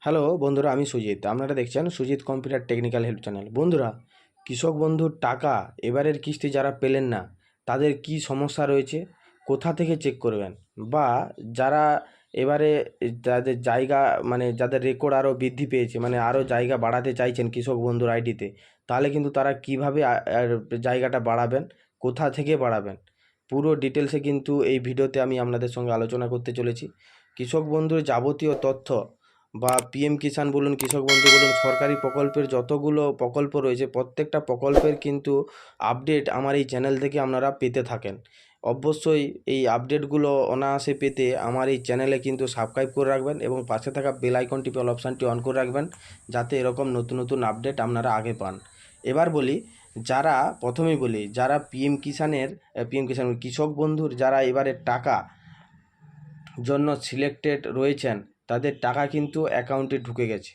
Hello বন্ধুরা, আমি সুজিত। আপনারা দেখছেন Sujit computer technical help channel. বন্ধুরা, কৃষক বন্ধুর টাকা এবারের কিস্তি যারা পেলেন না, তাদের কি সমস্যা রয়েছে, কোথা থেকে চেক করবেন, বা যারা এবারে যাদের জায়গা যাদের রেকর্ড আরও বৃদ্ধি পেয়েছে, আরও জায়গা বাড়াতে চাইছেন কৃষক বন্ধুর আইডিতে, তাহলে কিন্তু তারা কিভাবে জায়গাটা বাড়াবেন, কোথা থেকে বাড়াবেন, পুরো ডিটেলসে কিন্তু এই ভিডিওতে আমি আপনাদের সঙ্গে আলোচনা করতে চলেছি। কৃষক বন্ধুর যাবতীয় তথ্য বা পিএম কিষাণ বলুন, কৃষক বন্ধু বলুন, সরকারি প্রকল্পের যতগুলো প্রকল্প রয়েছে প্রত্যেকটা প্রকল্পের কিন্তু আপডেট আমার এই চ্যানেল থেকে আপনারা পেতে থাকেন। অবশ্যই এই আপডেটগুলো অনায়াসে পেতে আমার এই চ্যানেলে কিন্তু সাবস্ক্রাইব করে রাখবেন এবং পাশে থাকা বেল আইকনটি অল অপশানটি অন করে রাখবেন, যাতে এরকম নতুন নতুন আপডেট আপনারা আগে পান। এবার বলি, প্রথমেই বলি, যারা পিএম কিষাণ কৃষক বন্ধুর যারা এবারে টাকা জন্য সিলেক্টেড রয়েছেন, তাদের টাকা কিন্তু অ্যাকাউন্টে ঢুকে গেছে,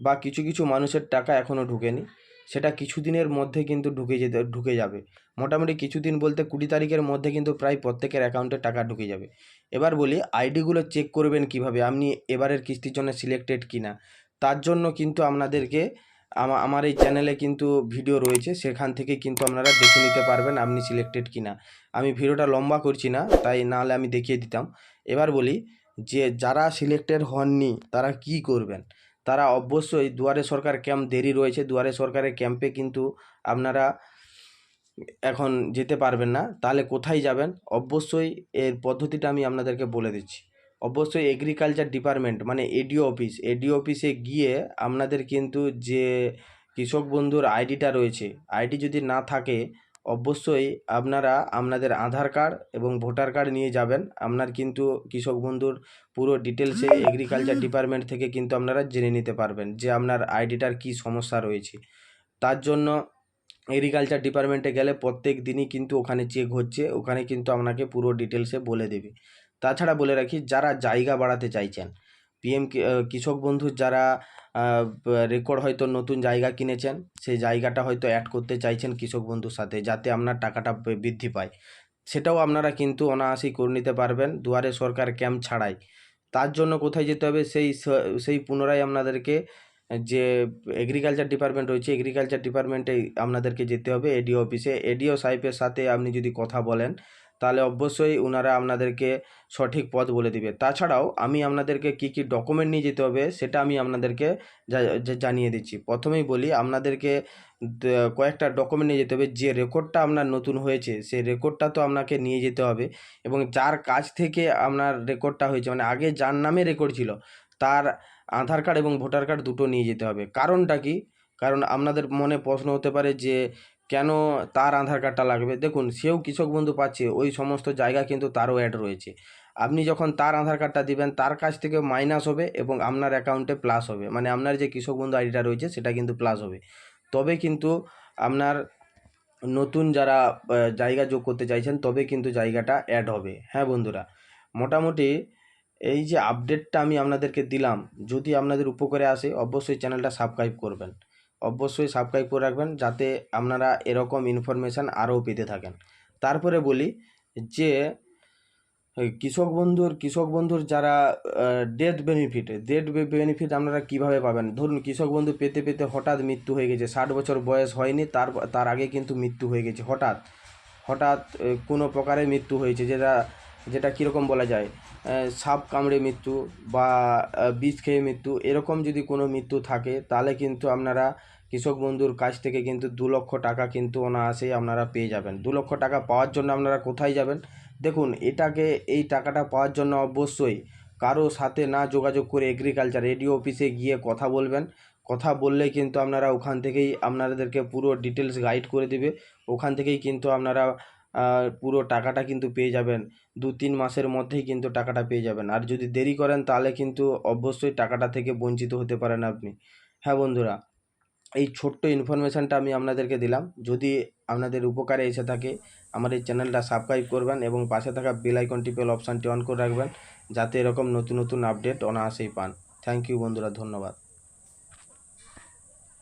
বা কিছু কিছু মানুষের টাকা এখনও ঢুকেনি। সেটা কিছুদিনের মধ্যে কিন্তু ঢুকে যাবে। মোটামুটি কিছুদিন বলতে 20 তারিখের মধ্যে কিন্তু প্রায় প্রত্যেকের অ্যাকাউন্টে টাকা ঢুকে যাবে। এবার বলি, আইডিগুলো চেক করবেন কিভাবে, আপনি এবারের কিস্তির জন্য সিলেক্টেড কিনা। তার জন্য কিন্তু আপনাদেরকে আমার এই চ্যানেলে কিন্তু ভিডিও রয়েছে, সেখান থেকে কিন্তু আপনারা দেখে নিতে পারবেন আপনি সিলেক্টেড কিনা। আমি ভিডিওটা লম্বা করছি না, তাই নাহলে আমি দেখিয়ে দিতাম। এবার বলি যে যারা সিলেক্টেড হননি তারা কি করবেন। তারা অবশ্যই দুয়ারে সরকার ক্যাম্প দেরি রয়েছে, দুয়ারে সরকারের ক্যাম্পে কিন্তু আপনারা এখন যেতে পারবেন না। তাহলে কোথায় যাবেন, অবশ্যই এর পদ্ধতিটা আমি আপনাদেরকে বলে দিচ্ছি। অবশ্যই এগ্রিকালচার ডিপার্টমেন্ট এডিও অফিসে গিয়ে আপনাদের কিন্তু যে কৃষক বন্ধুর আইডিটা রয়েছে, আইডি যদি না থাকে অবশ্যই আপনারা আপনাদের আধার কার্ড এবং ভোটার কার্ড নিয়ে যাবেন। আপনার কিন্তু কৃষক বন্ধুর পুরো ডিটেলসে এগ্রিকালচার ডিপার্টমেন্ট থেকে কিন্তু আপনারা জেনে নিতে পারবেন যে আপনার আইডিটার কি সমস্যা রয়েছে। তার জন্য এগ্রিকালচার ডিপার্টমেন্টে গেলে প্রত্যেক দিনই কিন্তু ওখানে চেক হচ্ছে, ওখানে কিন্তু আপনাকে পুরো ডিটেলসে বলে দেবে। তাছাড়া বলে রাখি, যারা জায়গা বাড়াতে চাইছেন, কৃষক বন্ধুর যারা রেকর্ড হয়তো নতুন জায়গা কিনেছেন, সেই জায়গাটা হয়তো অ্যাড করতে চাইছেন কৃষক বন্ধুর সাথে, যাতে আপনার টাকাটা বৃদ্ধি পায়, সেটাও আপনারা কিন্তু অনায়াসেই করে নিতে পারবেন দুয়ারে সরকার ক্যাম্প ছাড়াই। তার জন্য কোথায় যেতে হবে, সেই পুনরায় আপনাদেরকে যে এগ্রিকালচার ডিপার্টমেন্ট রয়েছে, এগ্রিকালচার ডিপার্টমেন্টে আপনাদেরকে যেতে হবে এডিও অফিসে। এডিও সাহেবের সাথে আপনি যদি কথা বলেন, তাহলে অবশ্যই ওনারা আপনাদেরকে সঠিক পথ বলে দিবে। তাছাড়াও আমি আপনাদেরকে কি কি ডকুমেন্ট নিয়ে যেতে হবে সেটা আমি আপনাদেরকে জানিয়ে দিচ্ছি। প্রথমেই বলি, আপনাদেরকে কয়েকটা ডকুমেন্ট নিয়ে যেতে হবে। যে রেকর্ডটা আপনার নতুন হয়েছে, সেই রেকর্ডটা তো আপনাকে নিয়ে যেতে হবে, এবং যার কাছ থেকে আপনার রেকর্ডটা হয়েছে, আগে যার নামে রেকর্ড ছিল, তার আধার কার্ড এবং ভোটার কার্ড দুটো নিয়ে যেতে হবে। কারণটা কি? কারণ আপনাদের মনে প্রশ্ন হতে পারে যে কেন তার আধার কার্ডটা লাগবে। দেখুন, সেও কৃষক বন্ধু পাচ্ছে, ওই সমস্ত জায়গা কিন্তু তারও অ্যাড রয়েছে। আপনি যখন তার আধার কার্ডটা দিবেন, তার কাছ থেকে মাইনাস হবে এবং আপনার অ্যাকাউন্টে প্লাস হবে, আপনার যে কৃষক বন্ধু আইডিটা রয়েছে সেটা কিন্তু প্লাস হবে। তবে কিন্তু আপনার নতুন যারা জায়গা যোগ করতে চাইছেন, তবে কিন্তু জায়গাটা অ্যাড হবে। হ্যাঁ বন্ধুরা, মোটামুটি এই যে আপডেটটা আমি আপনাদেরকে দিলাম, যদি আপনাদের উপকারে আসে অবশ্যই চ্যানেলটা সাবস্ক্রাইব করবেন, অবশ্যই সাবস্ক্রাইব করে রাখবেন, যাতে আপনারা এরকম ইনফরমেশান আরও পেতে থাকেন। তারপরে বলি যে কৃষক বন্ধুর যারা ডেথ বেনিফিট আপনারা কিভাবে পাবেন। ধরুন, কৃষক বন্ধু পেতে পেতে হঠাৎ মৃত্যু হয়ে গেছে, 60 বছর বয়স হয়নি, তার আগে কিন্তু মৃত্যু হয়ে গেছে, হঠাৎ হঠাৎ কোনো প্রকারে মৃত্যু হয়েছে, যেটা কীরকম বলা যায়, সাপ কামড়ে মৃত্যু বা বিষ খেয়ে মৃত্যু, এরকম যদি কোনো মৃত্যু থাকে, তাহলে কিন্তু আপনারা কৃষক বন্ধুর কাছ থেকে কিন্তু 2 লক্ষ টাকা কিন্তু অনায়াসেই আপনারা পেয়ে যাবেন। 2 লক্ষ টাকা পাওয়ার জন্য আপনারা কোথায় যাবেন? দেখুন, এই টাকাটা পাওয়ার জন্য অবশ্যই কারো সাথে না যোগাযোগ করে এগ্রিকালচার এডিও অফিসে গিয়ে কথা বলবেন। কথা বললেই কিন্তু আপনারা ওখান থেকেই আপনাদেরকে পুরো ডিটেলস গাইড করে দেবে। ওখান থেকেই কিন্তু আপনারা পুরো টাকাটা কিন্তু পেয়ে যাবেন। 2-3 মাসের মধ্যেই কিন্তু টাকাটা পেয়ে যাবেন। আর যদি দেরি করেন তাহলে কিন্তু অবশ্যই টাকাটা থেকে বঞ্চিত হতে পারেন আপনি। হ্যাঁ বন্ধুরা, এই ছোট্ট ইনফরমেশানটা আমি আপনাদেরকে দিলাম। যদি আপনাদের উপকারে এসে থাকে, আমার এই চ্যানেলটা সাবস্ক্রাইব করবেন এবং পাশে থাকা বেল আইকনটি অপশানটি অন করে রাখবেন, যাতে এরকম নতুন নতুন আপডেট অনায়াসেই পান। থ্যাংক ইউ বন্ধুরা, ধন্যবাদ।